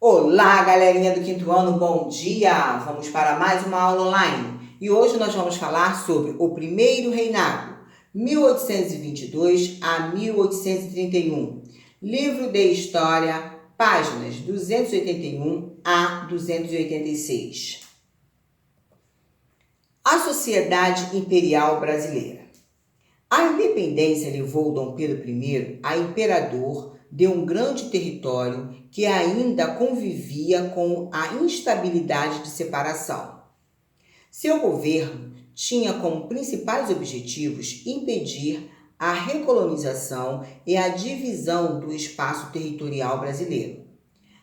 Olá, galerinha do quinto ano, bom dia! Vamos para mais uma aula online e hoje nós vamos falar sobre o primeiro reinado, 1822 a 1831, livro de História, páginas 281 a 286. A Sociedade Imperial Brasileira. A independência levou Dom Pedro I a imperador de um grande território que ainda convivia com a instabilidade de separação. Seu governo tinha como principais objetivos impedir a recolonização e a divisão do espaço territorial brasileiro,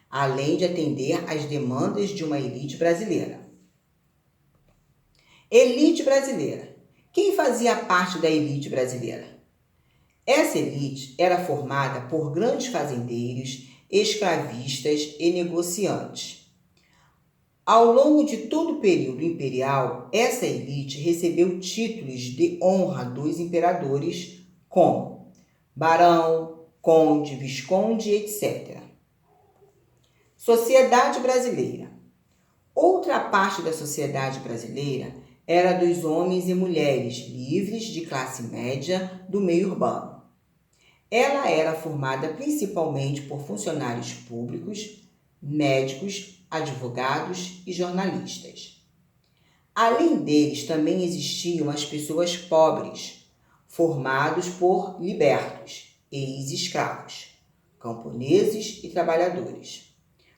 além de atender às demandas de uma elite brasileira. Elite brasileira. Quem fazia parte da elite brasileira? Essa elite era formada por grandes fazendeiros, escravistas e negociantes. Ao longo de todo o período imperial, essa elite recebeu títulos de honra dos imperadores, como barão, conde, visconde, etc. Sociedade brasileira. Outra parte da sociedade brasileira era dos homens e mulheres livres de classe média do meio urbano. Ela era formada principalmente por funcionários públicos, médicos, advogados e jornalistas. Além deles, também existiam as pessoas pobres, formados por libertos, ex-escravos, camponeses e trabalhadores.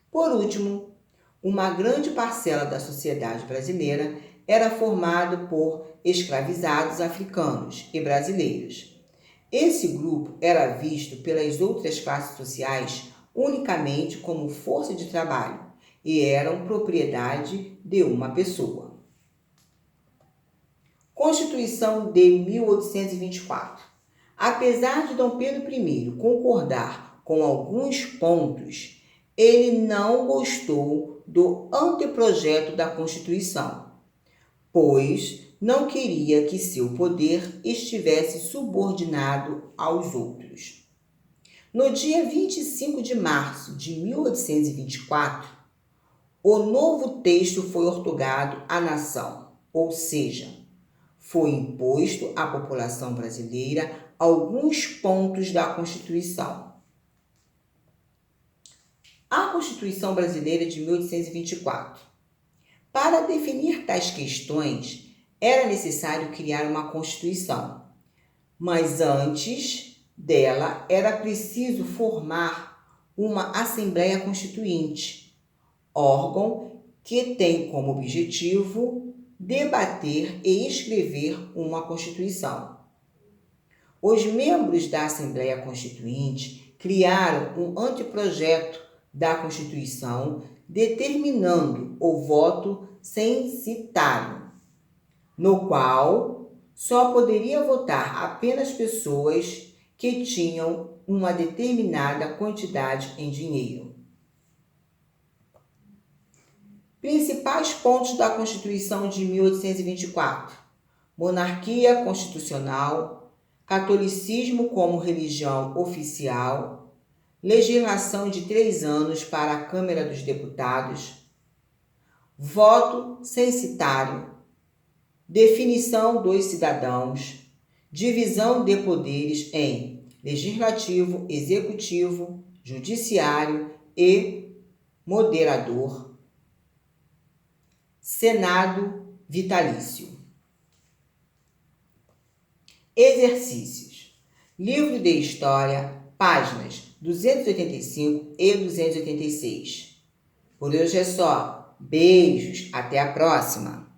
Por último, uma grande parcela da sociedade brasileira era formado por escravizados africanos e brasileiros. Esse grupo era visto pelas outras classes sociais unicamente como força de trabalho e eram propriedade de uma pessoa. Constituição de 1824. Apesar de Dom Pedro I concordar com alguns pontos, ele não gostou do anteprojeto da Constituição, pois não queria que seu poder estivesse subordinado aos outros. No dia 25 de março de 1824, o novo texto foi outorgado à nação, ou seja, foi imposto à população brasileira alguns pontos da Constituição. A Constituição Brasileira de 1824. Para definir tais questões, era necessário criar uma Constituição, mas antes dela era preciso formar uma Assembleia Constituinte, órgão que tem como objetivo debater e escrever uma Constituição. Os membros da Assembleia Constituinte criaram um anteprojeto da Constituição, determinando o voto censitário, no qual só poderia votar apenas pessoas que tinham uma determinada quantidade em dinheiro. Principais pontos da Constituição de 1824: monarquia constitucional, catolicismo como religião oficial, legislação de 3 anos para a Câmara dos Deputados, voto censitário, definição dos cidadãos, divisão de poderes em legislativo, executivo, judiciário e moderador, Senado vitalício. Exercícios. Livro de História, páginas 285 e 286. Por hoje é só. Beijos, até a próxima!